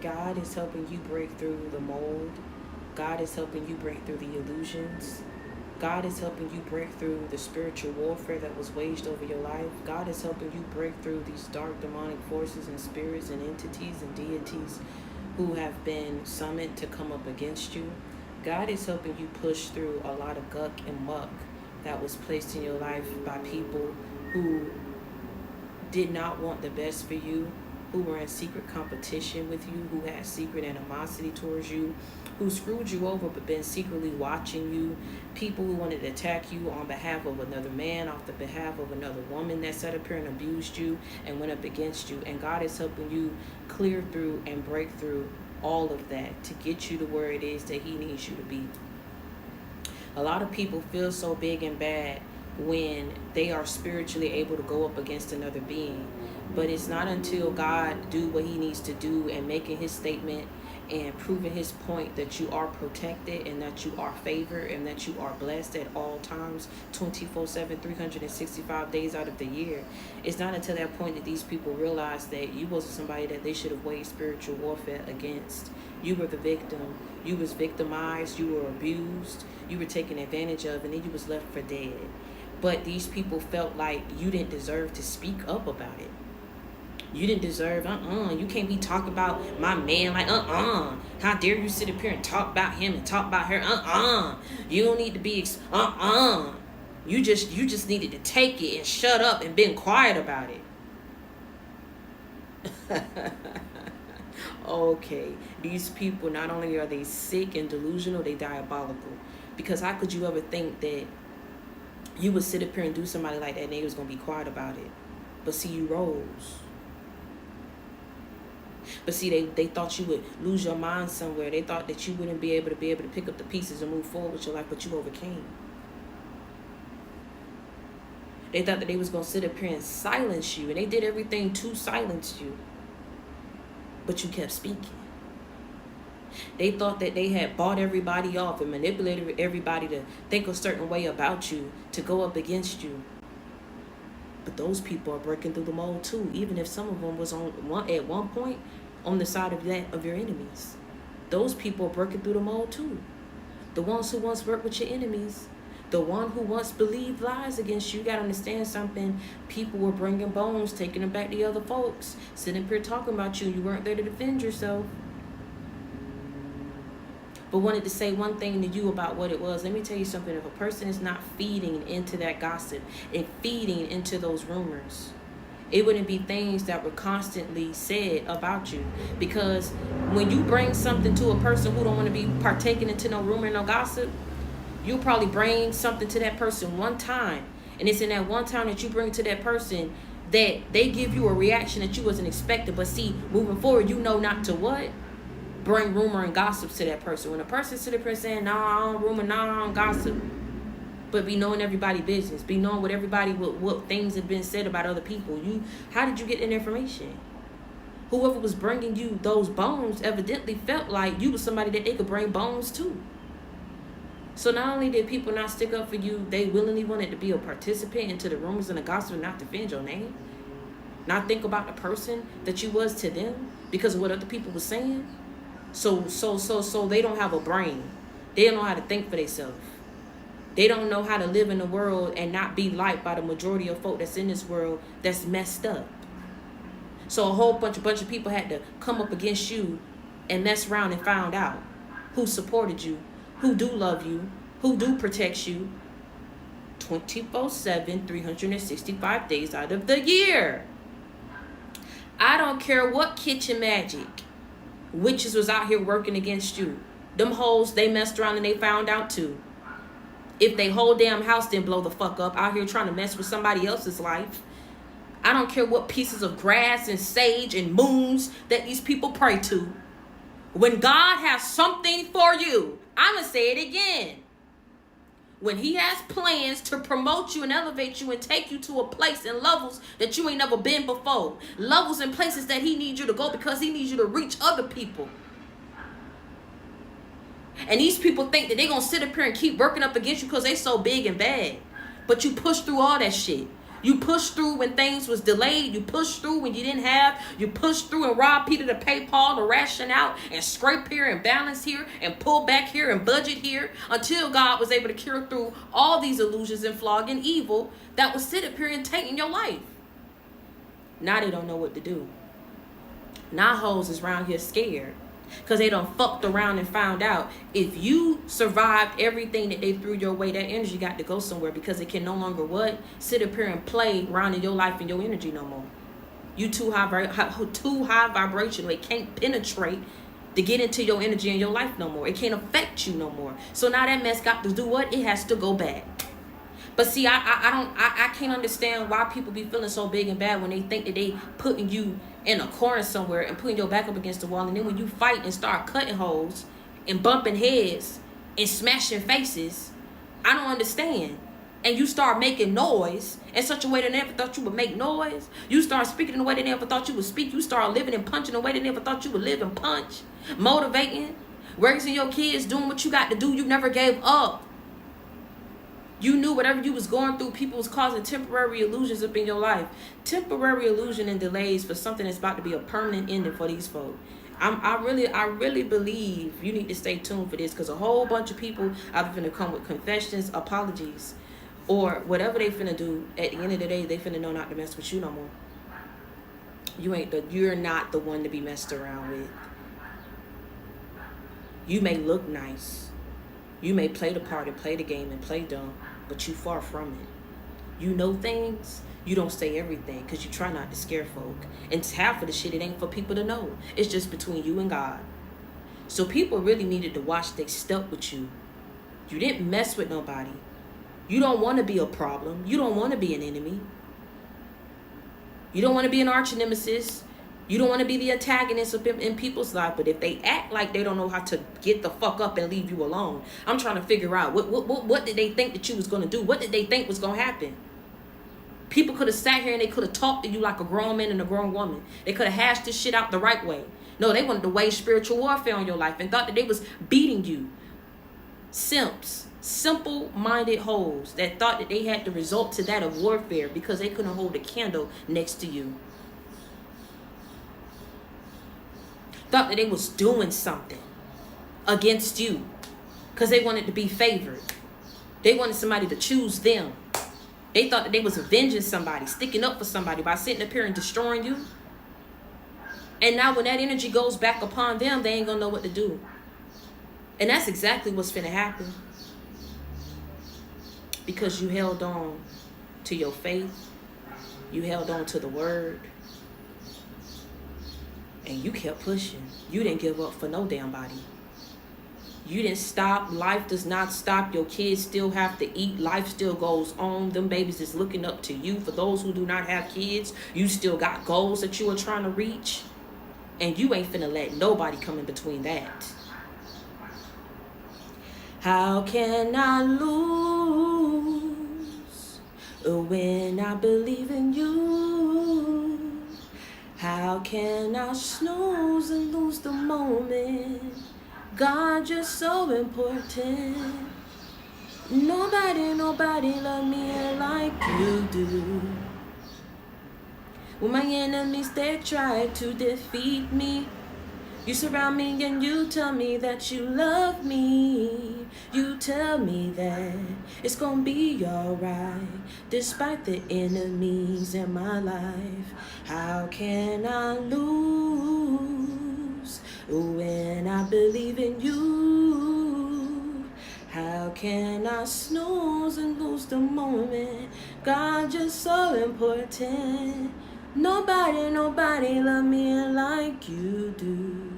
God is helping you break through the mold. God is helping you break through the illusions. God is helping you break through the spiritual warfare that was waged over your life. God is helping you break through these dark demonic forces and spirits and entities and deities who have been summoned to come up against you. God is helping you push through a lot of gunk and muck that was placed in your life by people who did not want the best for you, who were in secret competition with you, who had secret animosity towards you, who screwed you over but been secretly watching you, people who wanted to attack you on behalf of another man, off the behalf of another woman that sat up here and abused you and went up against you. And God is helping you clear through and break through all of that to get you to where it is that he needs you to be. A lot of people feel so big and bad when they are spiritually able to go up against another being. But it's not until God do what he needs to do and making his statement and proving his point that you are protected and that you are favored and that you are blessed at all times, 24/7, 365 days out of the year. It's not until that point that these people realize that you wasn't somebody that they should have waged spiritual warfare against. You were the victim. You was victimized. You were abused. You were taken advantage of, and then you was left for dead. But these people felt like you didn't deserve to speak up about it. You didn't deserve, you can't be talking about my man like, how dare you sit up here and talk about him and talk about her, you don't need to be, you just needed to take it and shut up and been quiet about it. Okay, these people, not only are they sick and delusional, they diabolical. Because how could you ever think that you would sit up here and do somebody like that and they was going to be quiet about it? But see, you rose. But see, they thought you would lose your mind somewhere. They thought that you wouldn't be able to pick up the pieces and move forward with your life, but you overcame. They thought that they was going to sit up here and silence you, and they did everything to silence you. But you kept speaking. They thought that they had bought everybody off and manipulated everybody to think a certain way about you, to go up against you. But those people are breaking through the mold too, even if some of them was at one point on the side of your enemies. Those people are breaking through the mold too. The ones who once worked with your enemies, the one who once believed lies against you. You got to understand something. People were bringing bones, taking them back to the other folks, sitting up here talking about you. You weren't there to defend yourself. But wanted to say one thing to you about what it was. Let me tell you something. If a person is not feeding into that gossip and feeding into those rumors, it wouldn't be things that were constantly said about you. Because when you bring something to a person who don't want to be partaking into no rumor and no gossip, you'll probably bring something to that person one time. And it's in that one time that you bring to that person that they give you a reaction that you wasn't expecting. But see, moving forward, you know not to what? Bring rumor and gossip to that person. When a person sit up here saying, nah, I don't rumor, nah, I don't gossip, but be knowing everybody's business, be knowing what things have been said about other people. How did you get that information? Whoever was bringing you those bones evidently felt like you was somebody that they could bring bones to. So not only did people not stick up for you, they willingly wanted to be a participant into the rumors and the gossip and not defend your name. Not think about the person that you was to them because of what other people were saying. So they don't have a brain. They don't know how to think for themselves. They don't know how to live in the world and not be liked by the majority of folk that's in this world that's messed up. So a whole bunch of people had to come up against you and mess around and found out who supported you, who do love you, who do protect you 24/7, 365 days out of the year. I don't care what kitchen magic witches was out here working against you. Them hoes, they messed around and they found out too. If they whole damn house didn't blow the fuck up out here trying to mess with somebody else's life. I don't care what pieces of grass and sage and moons that these people pray to. When God has something for you, I'm going to say it again. When he has plans to promote you and elevate you and take you to a place and levels that you ain't never been before. Levels and places that he needs you to go because he needs you to reach other people. And these people think that they're going to sit up here and keep working up against you because they so big and bad. But you push through all that shit. You pushed through when things was delayed. You pushed through when you didn't have. You pushed through and robbed Peter to pay Paul to ration out and scrape here and balance here and pull back here and budget here until God was able to carry through all these illusions and flogging evil that was sitting up here and taking your life. Now they don't know what to do. Now hoes is around here scared because they done fucked around and found out if you survived everything that they threw your way, that energy got to go somewhere because it can no longer what? Sit up here and play around in your life and your energy no more. You too high vibration. It can't penetrate to get into your energy and your life no more. It can't affect you no more. So now that mess got to do what? It has to go back. But see, I can't understand why people be feeling so big and bad when they think that they putting you in a corner somewhere and putting your back up against the wall, and then when you fight and start cutting holes and bumping heads and smashing faces, I don't understand. And you start making noise in such a way that they never thought you would make noise. You start speaking in a way they never thought you would speak. You start living and punching in a way they never thought you would live and punch. Motivating, raising your kids, doing what you got to do. You never gave up. You knew whatever you was going through, people was causing temporary illusions up in your life. Temporary illusion and delays for something that's about to be a permanent ending for these folks. I really believe you need to stay tuned for this, because a whole bunch of people are finna come with confessions, apologies, or whatever they finna do. At the end of the day, they finna know not to mess with you no more. You're not the one to be messed around with. You may look nice. You may play the part and play the game and play dumb, but you far from it. You know things, you don't say everything because you try not to scare folk. And half of the shit, it ain't for people to know. It's just between you and God. So people really needed to watch they step with you. You didn't mess with nobody. You don't want to be a problem. You don't want to be an enemy. You don't want to be an arch nemesis. You don't want to be the antagonist of in people's life. But if they act like they don't know how to get the fuck up and leave you alone, I'm trying to figure out what did they think that you was going to do? What did they think was going to happen? People could have sat here and they could have talked to you like a grown man and a grown woman. They could have hashed this shit out the right way. No, they wanted to wage spiritual warfare on your life and thought that they was beating you. Simps. Simple-minded hoes that thought that they had to resort to that of warfare because they couldn't hold a candle next to you. Thought that they was doing something against you because they wanted to be favored. They wanted somebody to choose them. They thought that they was avenging somebody, sticking up for somebody by sitting up here and destroying you. And now when that energy goes back upon them, they ain't gonna know what to do. And that's exactly what's finna happen. Because you held on to your faith. You held on to the word. And you kept pushing. You didn't give up for no damn body. You didn't stop. Life does not stop. Your kids still have to eat. Life still goes on. Them babies is looking up to you. For those who do not have kids, you still got goals that you are trying to reach. And you ain't finna let nobody come in between that. How can I lose when I believe in you? How can I snooze and lose the moment? God, you're so important. Nobody love me like you do. When my enemies, they try to defeat me, you surround me and you tell me that you love me. You tell me that it's gonna be alright, despite the enemies in my life. How can I lose when I believe in you? How can I snooze and lose the moment? God, you're so important. Nobody love me like you do.